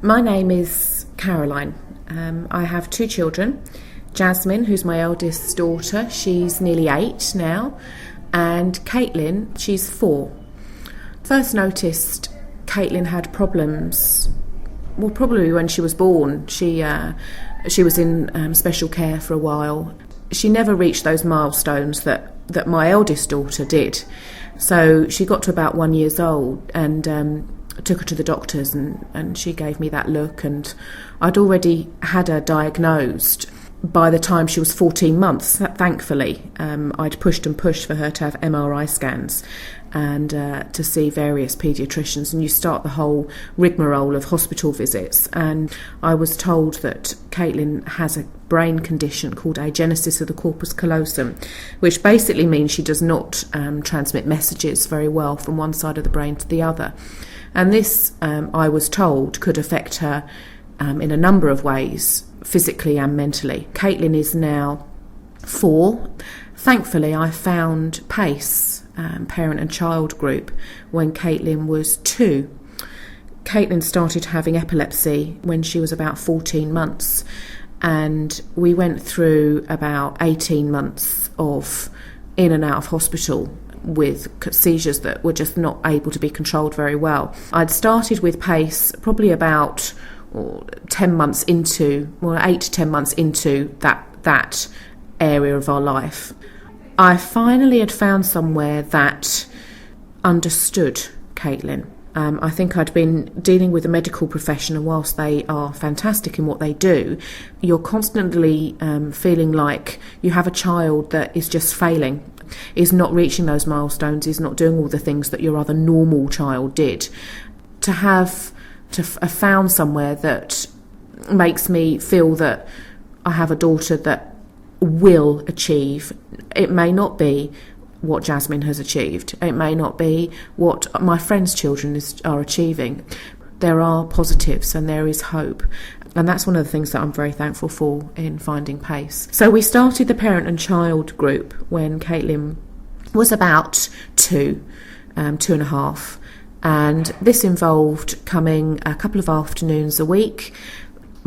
My name is Caroline. I have two children. Jasmine, who's my eldest daughter, she's nearly 8 now, and Caitlin, she's 4. First noticed Caitlin had problems, well, probably when she was born. She was in special care for a while. She never reached those milestones that my eldest daughter did. So she got to about 1 year old, and I took her to the doctors, and she gave me that look, and I'd already had her diagnosed. By the time she was 14 months, thankfully, I'd pushed and pushed for her to have MRI scans and to see various paediatricians, and you start the whole rigmarole of hospital visits. And I was told that Caitlin has a brain condition called agenesis of the corpus callosum, which basically means she does not transmit messages very well from one side of the brain to the other. And this, I was told, could affect her in a number of ways, physically and mentally. Caitlin is now 4. Thankfully, I found PACE, Parent and Child Group, when Caitlin was 2. Caitlin started having epilepsy when she was about 14 months, and we went through about 18 months of in and out of hospital with seizures that were just not able to be controlled very well. I'd started with PACE probably about 10 months into, 8 to 10 months into that area of our life. I finally had found somewhere that understood Caitlin. I think I'd been dealing with a medical profession, and whilst they are fantastic in what they do, you're constantly feeling like you have a child that is just failing, is not reaching those milestones, is not doing all the things that your other normal child did. To have found somewhere that makes me feel that I have a daughter that will achieve. It may not be what Jasmine has achieved. It may not be what my friends' children are achieving. There are positives and there is hope. And that's one of the things that I'm very thankful for in finding PACE. So we started the Parent and Child Group when Caitlin was about 2 and a half. And this involved coming a couple of afternoons a week,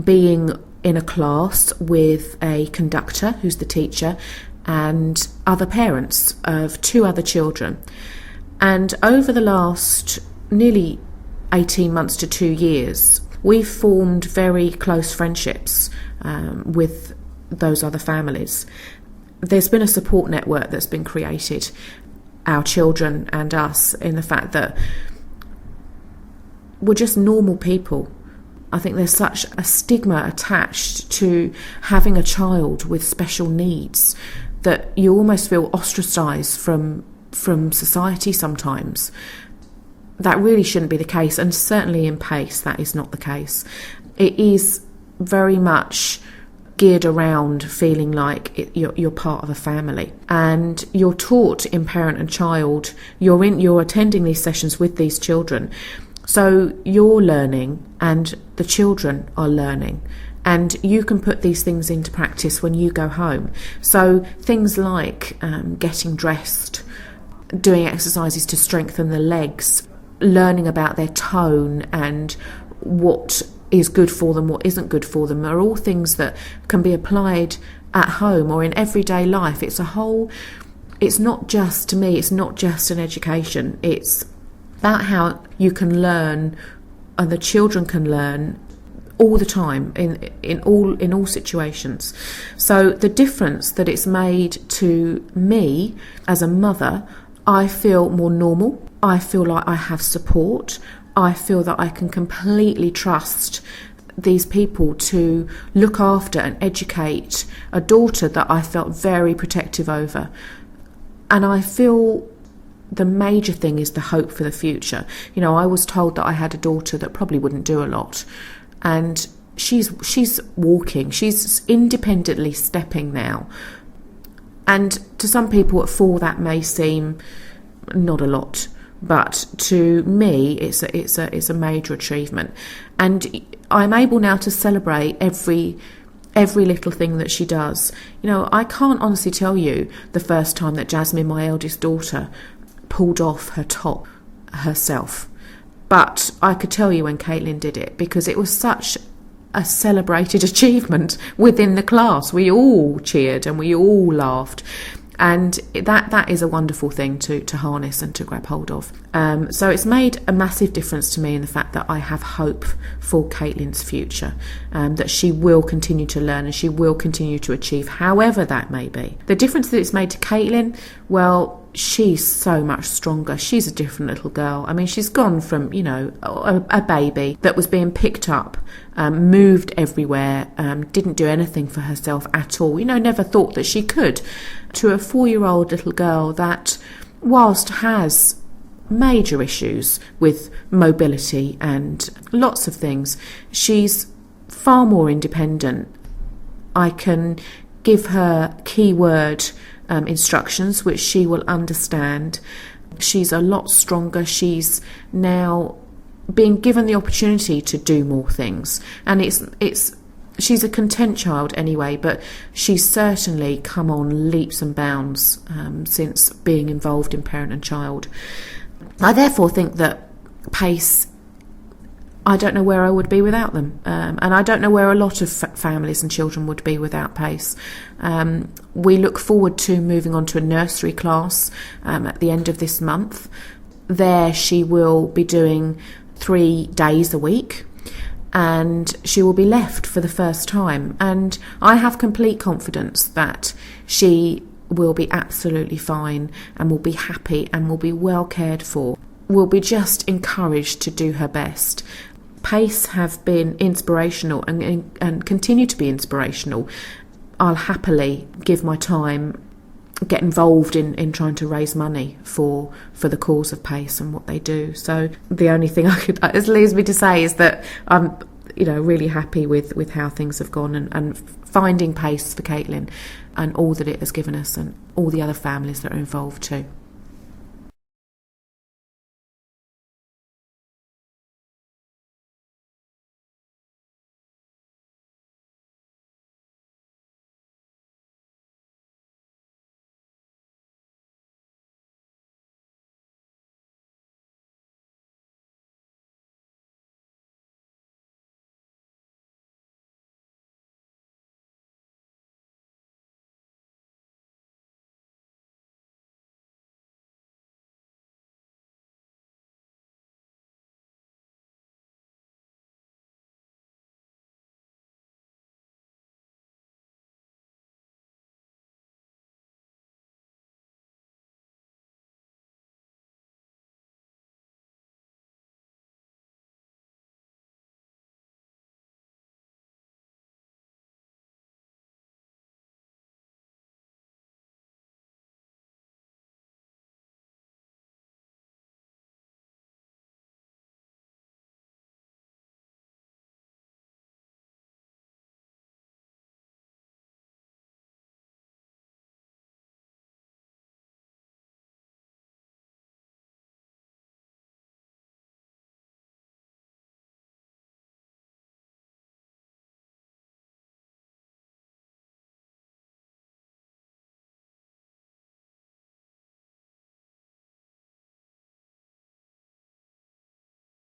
being in a class with a conductor, who's the teacher, and other parents of 2 other children. And over the last nearly 18 months to 2 years, we've formed very close friendships with those other families. There's been a support network that's been created, our children and us, in the fact that we're just normal people. I think there's such a stigma attached to having a child with special needs that you almost feel ostracised from society sometimes. That really shouldn't be the case, and certainly in PACE that is not the case. It is very much geared around feeling like you're part of a family, and you're taught in Parent and Child. You're attending these sessions with these children. So you're learning and the children are learning, and you can put these things into practice when you go home. So things like getting dressed, doing exercises to strengthen the legs, learning about their tone and what is good for them, what isn't good for them, are all things that can be applied at home or in everyday life. It's not just, to me, it's not just an education. It's about how you can learn, and the children can learn all the time in all situations. So the difference that it's made to me as a mother, I feel more normal. I feel like I have support. I feel that I can completely trust these people to look after and educate a daughter that I felt very protective over. And I feel the major thing is the hope for the future. You know, I was told that I had a daughter that probably wouldn't do a lot, and she's walking, she's independently stepping now. And to some people at 4 that may seem not a lot, but to me it's a major achievement. And I'm able now to celebrate every little thing that she does. You know, I can't honestly tell you the first time that Jasmine, my eldest daughter, pulled off her top herself. But I could tell you when Caitlin did it, because it was such a celebrated achievement within the class. We all cheered and we all laughed. And that is a wonderful thing to harness and to grab hold of. So it's made a massive difference to me in the fact that I have hope for Caitlin's future, that she will continue to learn and she will continue to achieve, however that may be. The difference that it's made to Caitlin, well, she's so much stronger. She's a different little girl. I mean, she's gone from, a baby that was being picked up, moved everywhere, didn't do anything for herself at all, never thought that she could, to a 4-year-old little girl that, whilst has major issues with mobility and lots of things, she's far more independent. I can give her keyword instructions which she will understand. She's a lot stronger. She's now being given the opportunity to do more things, and she's a content child anyway, but she's certainly come on leaps and bounds since being involved in parent and child. I therefore think that PACE, I don't know where I would be without them, and I don't know where a lot of families and children would be without PACE. We look forward to moving on to a nursery class at the end of this month. There she will be doing 3 days a week, and she will be left for the first time. And I have complete confidence that she will be absolutely fine and will be happy and will be well cared for, will be just encouraged to do her best. PACE have been inspirational and continue to be inspirational. I'll happily give my time, get involved in trying to raise money for the cause of PACE and what they do. So the only thing it leaves me to say is that I'm really happy with how things have gone, and finding PACE for Caitlin and all that it has given us and all the other families that are involved too.